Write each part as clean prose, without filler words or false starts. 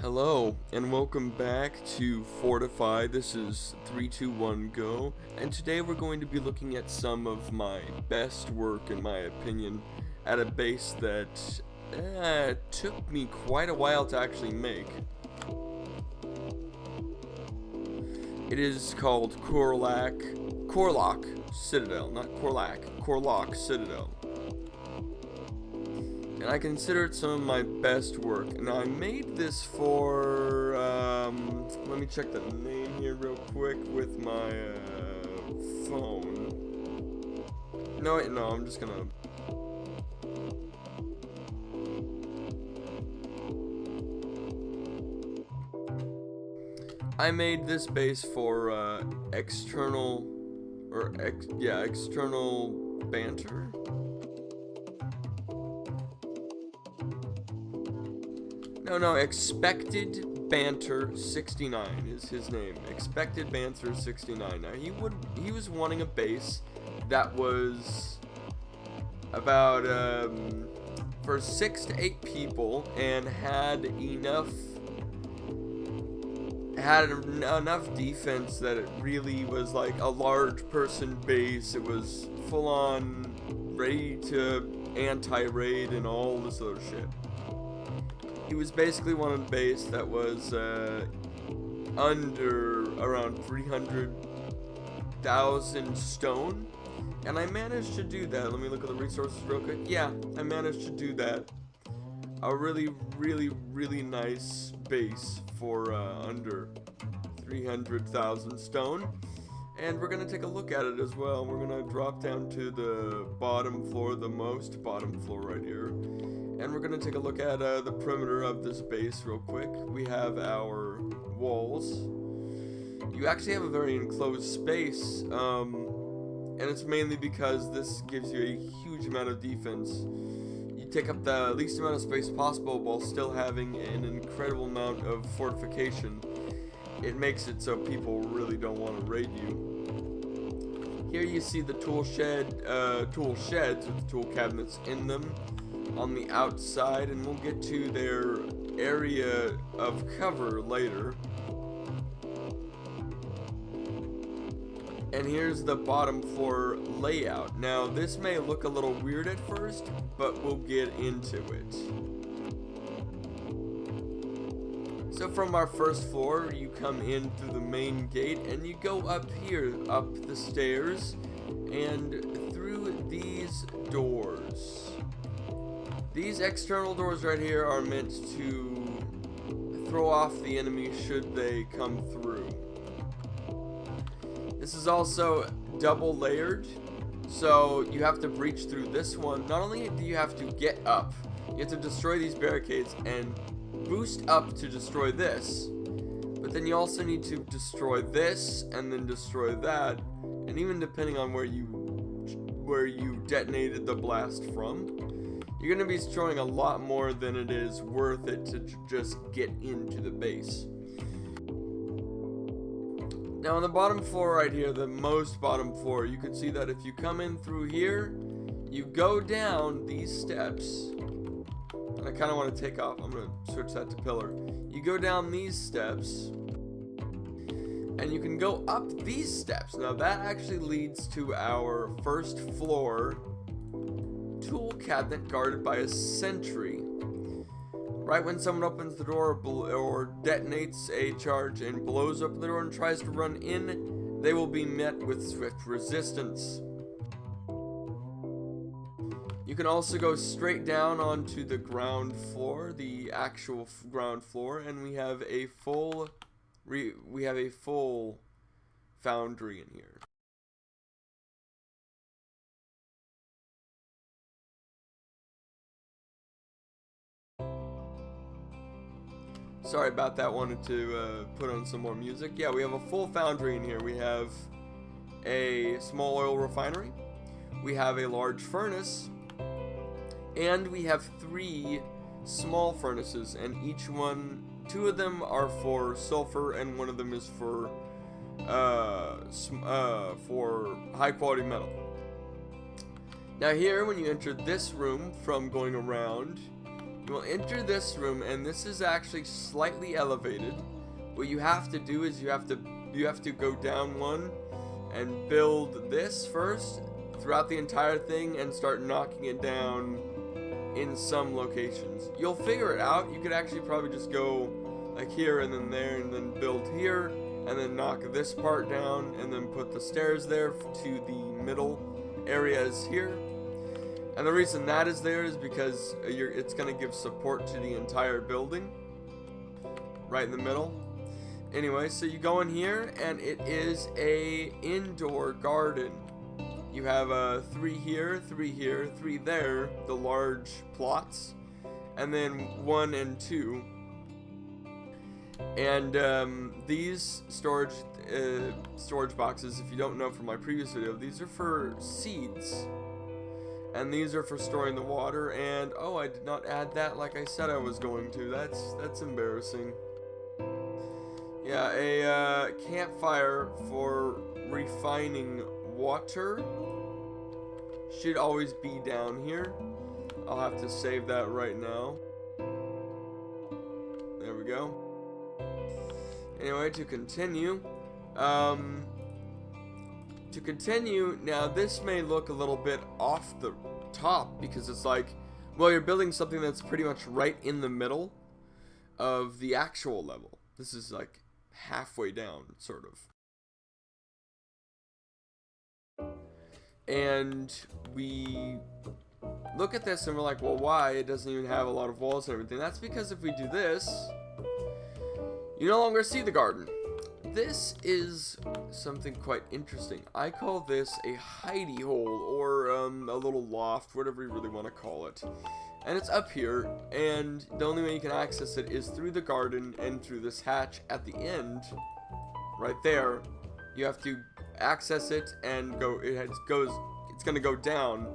Hello, and welcome back to Fortify. This is 321 Go, and today we're going to be looking at some of my best work, in my opinion, at a base that took me quite a while to actually make. It is called Corlach Citadel, not Corlach, Corlach Citadel. And I consider it some of my best work. Now I made this for, let me check the name here real quick with my phone. No, I'm just gonna. I made this base for external banter. No, Expected Banter 69 is his name. Expected Banter 69. Now he was wanting a base that was about for 6 to 8 people and had enough defense that it really was like a large person base. It was full on ready to anti-raid and all this other shit. He was basically wanting a base that was under around 300,000 stone, and I managed to do that. Let me look at the resources real quick. Yeah, I managed to do that. A really nice base for under 300,000 stone, and we're gonna take a look at it as well. We're gonna drop down to the bottom floor, the most bottom floor right here. And we're going to take a look at the perimeter of this base real quick. We have our walls. You actually have a very enclosed space, and it's mainly because this gives you a huge amount of defense. You take up the least amount of space possible while still having an incredible amount of fortification. It makes it so people really don't want to raid you. Here you see the tool sheds with the tool cabinets in them on the outside, and we'll get to their area of cover later. And here's the bottom floor layout. Now this may look a little weird at first, but we'll get into it. So from our first floor, you come in through the main gate and you go up here, up the stairs, and through these doors. These external doors right here are meant to throw off the enemy should they come through. This is also double layered, so you have to breach through this one. Not only do you have to get up, you have to destroy these barricades and boost up to destroy this, but then you also need to destroy this and then destroy that, and even depending on where you detonated the blast from, you're going to be destroying a lot more than it is worth it to just get into the base. Now on the bottom floor right here, the most bottom floor, you can see that if you come in through here, you go down these steps, and I kind of want to take off, I'm going to switch that to pillar. You go down these steps, and you can go up these steps. Now that actually leads to our first floor tool cabinet guarded by a sentry. Right when someone opens the door or detonates a charge and blows up the door and tries to run in, they will be met with swift resistance. You can also go straight down onto the ground floor, the actual ground floor, and we have a full foundry in here. Sorry about that, wanted to put on some more music. Yeah, we have a full foundry in here. We have a small oil refinery, we have a large furnace, and we have 3 small furnaces, and each one, 2 of them are for sulfur and 1 of them is for high quality metal. Now here, when you enter this room from going around, You will enter this room, and this is actually slightly elevated. What you have to do is you have to go down one and build this first throughout the entire thing and start knocking it down in some locations. You'll figure it out. You could actually probably just go like here and then there and then build here and then knock this part down and then put the stairs there to the middle areas here. And the reason that is there is because it's going to give support to the entire building right in the middle. Anyway, so you go in here and it is a indoor garden. You have 3 here, 3 there, the large plots, and then 1 and 2. And these storage boxes, if you don't know from my previous video, these are for seeds. And these are for storing the water, and oh, I did not add that like I said I was going to. That's embarrassing. Yeah, a campfire for refining water should always be down here. I'll have to save that right now. There we go. Anyway, to continue, now this may look a little bit off the top because it's like, well, you're building something that's pretty much right in the middle of the actual level. This is like halfway down, sort of. And we look at this and we're like, well, why? It doesn't even have a lot of walls and everything. That's because if we do this, you no longer see the garden. This is something quite interesting. I call this a hidey-hole, or a little loft, whatever you really want to call it. And it's up here, and the only way you can access it is through the garden and through this hatch at the end, right there. You have to access it and go. It's going to go down,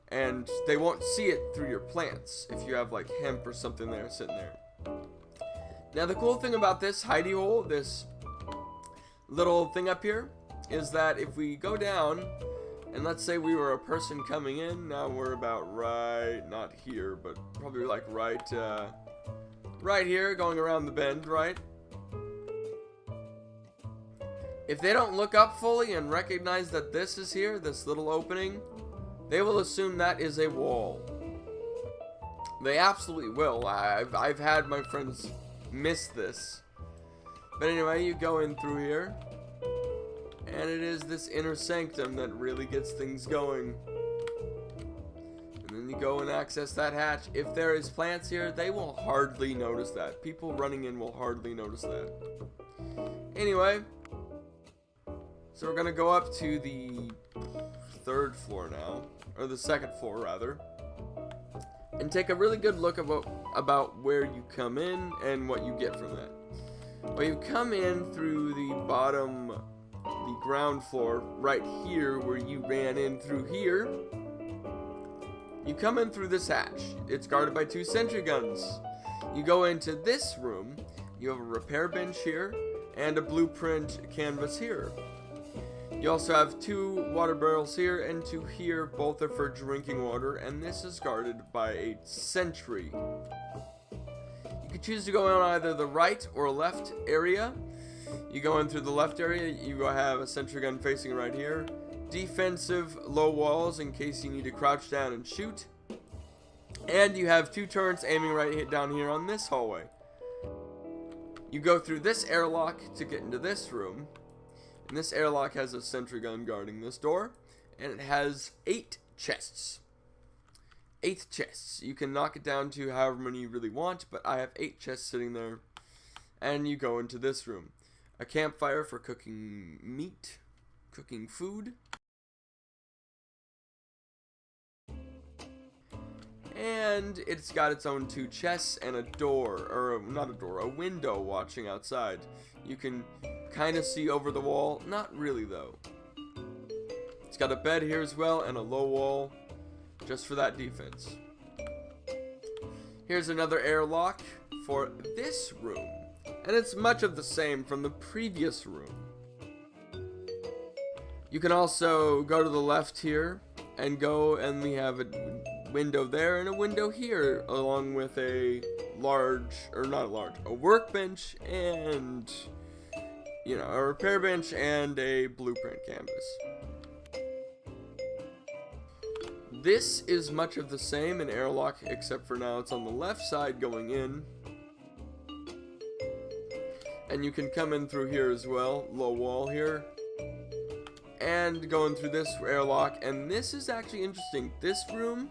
and they won't see it through your plants if you have like hemp or something there sitting there. Now the cool thing about this hidey-hole, this little thing up here, is that if we go down, and let's say we were a person coming in, now we're about right, not here, but probably like right here, going around the bend, right? If they don't look up fully and recognize that this is here, this little opening, they will assume that is a wall. They absolutely will. I've had my friends miss this. But anyway, you go in through here, and it is this inner sanctum that really gets things going. And then you go and access that hatch. If there is plants here, they will hardly notice that. People running in will hardly notice that. Anyway, so we're gonna go up to the 3rd floor now, or the 2nd floor rather, and take a really good look about where you come in and what you get from that. Well, you come in through the bottom, the ground floor, right here where you ran in through here. You come in through this hatch. It's guarded by 2 sentry guns. You go into this room. You have a repair bench here and a blueprint canvas here. You also have 2 water barrels here and 2 here. Both are for drinking water, and this is guarded by a sentry. You can choose to go in either the right or left area. You go in through the left area, you go have a sentry gun facing right here. Defensive low walls in case you need to crouch down and shoot. And you have 2 turrets aiming right down here on this hallway. You go through this airlock to get into this room. And this airlock has a sentry gun guarding this door. And it has 8 chests. 8 chests. You can knock it down to however many you really want, but I have 8 chests sitting there. And you go into this room. A campfire for cooking meat, cooking food. And it's got its own 2 chests and a door, or not a door, a window watching outside. You can kind of see over the wall, not really though. It's got a bed here as well and a low wall, just for that defense. Here's another airlock for this room, and it's much of the same from the previous room. You can also go to the left here and we have window there and a window here, along with a a workbench and, you know, a repair bench and a blueprint canvas. This is much of the same in airlock, except for now it's on the left side going in. And you can come in through here as well, low wall here. And going through this airlock, and this is actually interesting. This room,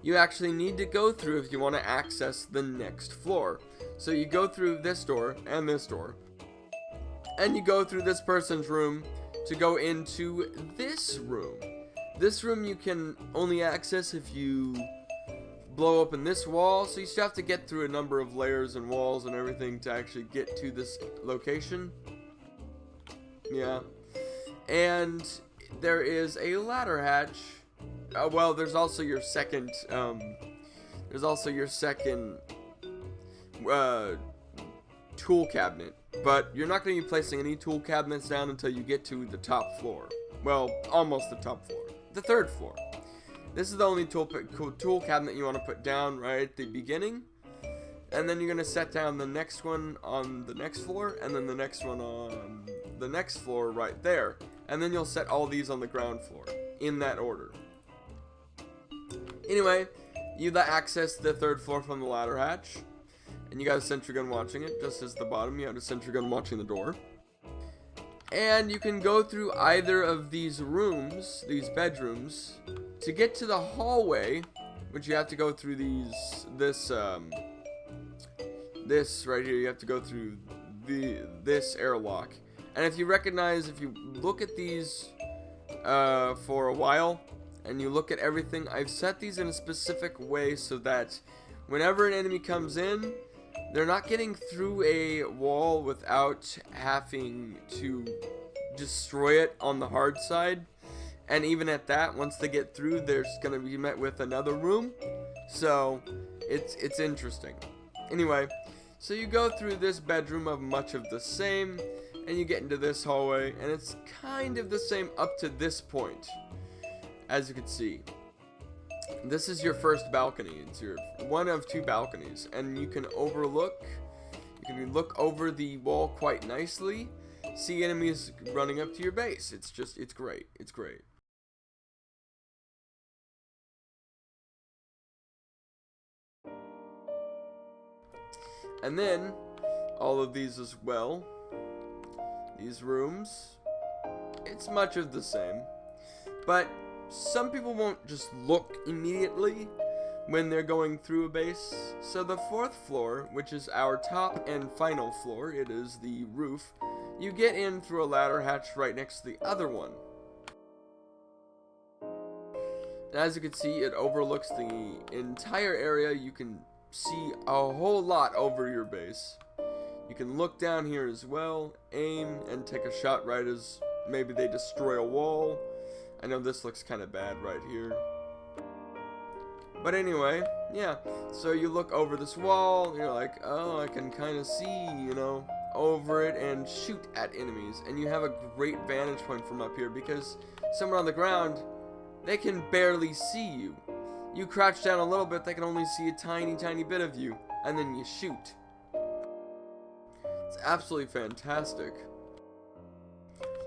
you actually need to go through if you want to access the next floor. So you go through this door, and you go through this person's room to go into this room. This room you can only access if you blow open this wall, so you still have to get through a number of layers and walls and everything to actually get to this location. Yeah. And there is a ladder hatch. Well, there's also your second tool cabinet, but you're not going to be placing any tool cabinets down until you get to the top floor. Well, almost the top floor. The third floor. This is the only tool cabinet you want to put down right at the beginning. And then you're going to set down the next one on the next floor, and then the next one on the next floor right there. And then you'll set all these on the ground floor, in that order. Anyway, you access the third floor from the ladder hatch. And you got a sentry gun watching it, just as the bottom you have a sentry gun watching the door. And you can go through either of these rooms, these bedrooms, to get to the hallway, which you have to go through this right here. You have to go through this airlock. And if you look at these for a while, and you look at everything, I've set these in a specific way so that whenever an enemy comes in, they're not getting through a wall without having to destroy it on the hard side. And even at that, once they get through, they're going to be met with another room. So, it's interesting. Anyway, so you go through this bedroom of much of the same, and you get into this hallway, and it's kind of the same up to this point, as you can see. This is your first balcony. It's your one of two balconies, and you can look over the wall quite nicely, see enemies running up to your base. It's great. It's great. And then all of these as well. These rooms, it's much of the same, but some people won't just look immediately when they're going through a base. So the fourth floor, which is our top and final floor, it is the roof, you get in through a ladder hatch right next to the other one. And as you can see, it overlooks the entire area. You can see a whole lot over your base. You can look down here as well, aim, and take a shot right as maybe they destroy a wall. I know this looks kind of bad right here. But anyway, yeah. So you look over this wall, you're like, oh, I can kind of see, you know, over it and shoot at enemies. And you have a great vantage point from up here because somewhere on the ground, they can barely see you. You crouch down a little bit, they can only see a tiny, tiny bit of you. And then you shoot. It's absolutely fantastic.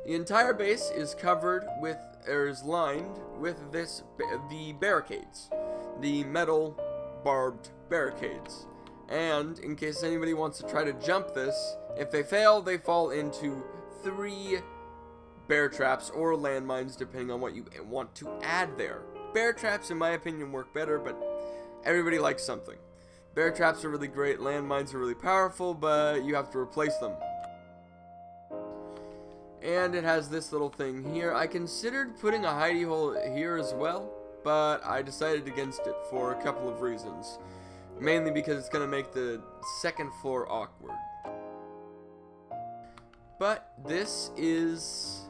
The entire base is covered with, or is lined with the barricades. The metal barbed barricades. And in case anybody wants to try to jump this, if they fail, they fall into 3 bear traps or landmines, depending on what you want to add there. Bear traps, in my opinion, work better, but everybody likes something. Bear traps are really great, landmines are really powerful, but you have to replace them. And it has this little thing here. I considered putting a hidey hole here as well, but I decided against it for a couple of reasons. Mainly because it's going to make the second floor awkward. But this is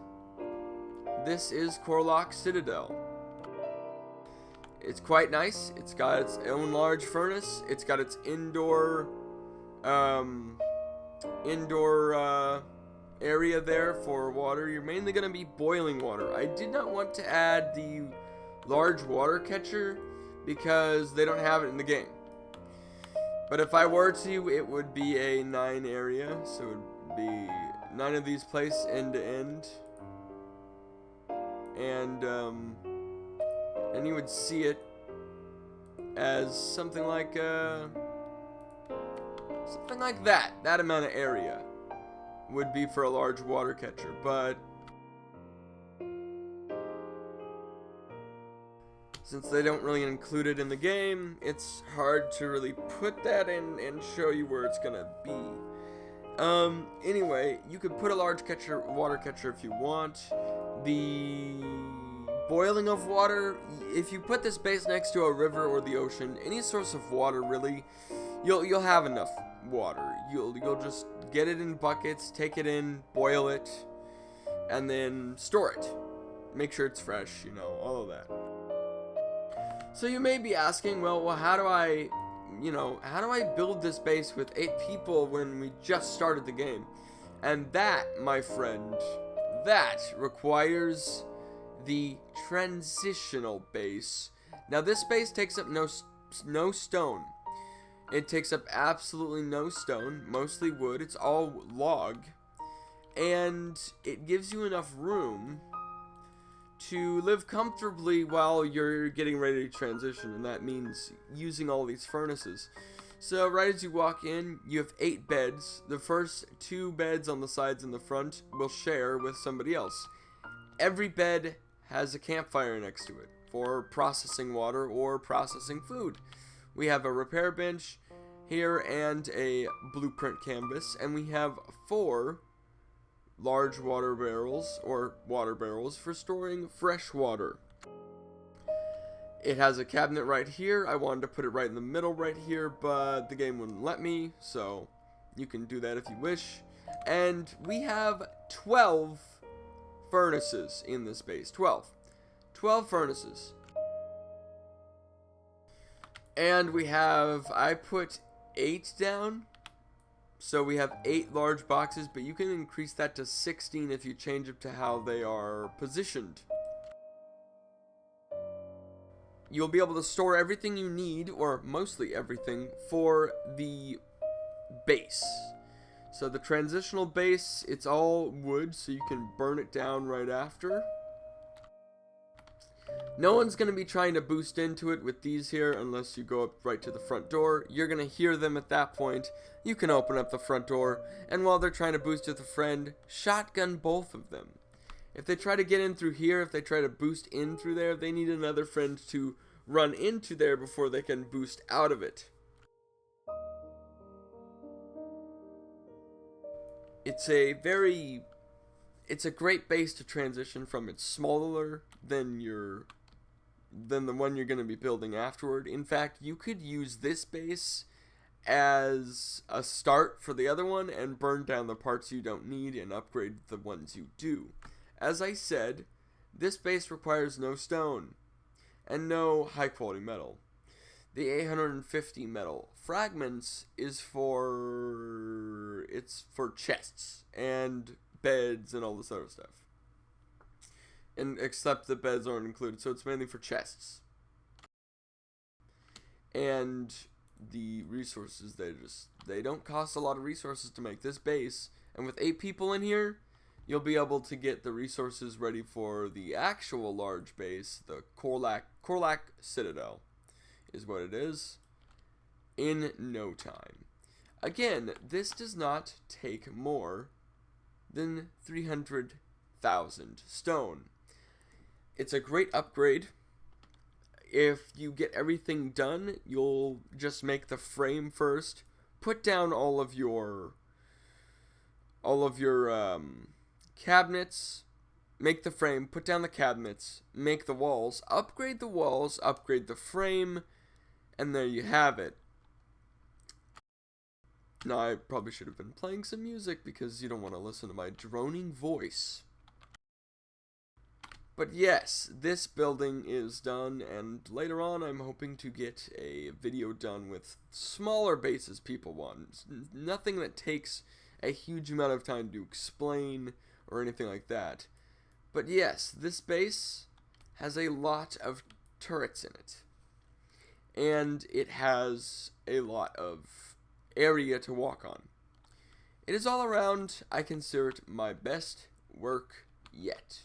Corlach Citadel. It's quite nice. It's got its own large furnace. It's got its indoor area there for water. You're mainly going to be boiling water. I did not want to add the large water catcher because they don't have it in the game. But if I were to, it would be a 9 area, so it would be 9 of these placed end to end, and you would see it as something like that. That amount of area would be for a large water catcher, but since they don't really include it in the game, it's hard to really put that in and show you where it's gonna be. Anyway, you could put a large water catcher if you want. The boiling of water, if you put this base next to a river or the ocean, any source of water really, you'll have enough water. You'll just get it in buckets, take it in, boil it, and then store it. Make sure it's fresh, all of that. So you may be asking, well, how do I build this base with 8 people when we just started the game? And that, my friend, that requires the transitional base. Now this base takes up no stone. It takes up absolutely no stone, mostly wood. It's all log, and it gives you enough room to live comfortably while you're getting ready to transition, and that means using all these furnaces. So right as you walk in, you have 8 beds. The first 2 beds on the sides and the front will share with somebody else. Every bed has a campfire next to it for processing water or processing food. We have a repair bench here and a blueprint canvas, and we have 4 large water barrels for storing fresh water. It has a cabinet right here. I wanted to put it right in the middle right here, but the game wouldn't let me, so you can do that if you wish. And we have 12 furnaces in this base. 12 furnaces. And I put 8 down, so we have 8 large boxes, but you can increase that to 16 if you change it to how they are positioned. You'll be able to store everything you need, or mostly everything, for the base. So the transitional base, it's all wood, so you can burn it down right after. No one's going to be trying to boost into it with these here unless you go up right to the front door. You're going to hear them at that point. You can open up the front door, and while they're trying to boost with a friend, shotgun both of them. If they try to get in through here, if they try to boost in through there, they need another friend to run into there before they can boost out of it. It's a great base to transition from. It's smaller than the one you're going to be building afterward. In fact, you could use this base as a start for the other one and burn down the parts you don't need and upgrade the ones you do. As I said, this base requires no stone and no high quality metal. The 850 metal fragments is for chests and beds and all this other stuff. And except the beds aren't included, so it's mainly for chests. And the resources, they don't cost a lot of resources to make this base. And with 8 people in here, you'll be able to get the resources ready for the actual large base, the Corlach Citadel is what it is, in no time. Again, this does not take more than 300,000 stone. It's a great upgrade. If you get everything done, you'll just make the frame first, put down all of your cabinets, make the frame, put down the cabinets, make the walls, upgrade the frame, and there you have it. Now, I probably should have been playing some music because you don't want to listen to my droning voice. But yes, this building is done, and later on I'm hoping to get a video done with smaller bases people want. Nothing that takes a huge amount of time to explain or anything like that. But yes, this base has a lot of turrets in it. and it has a lot of area to walk on. It is all around, I consider it my best work yet.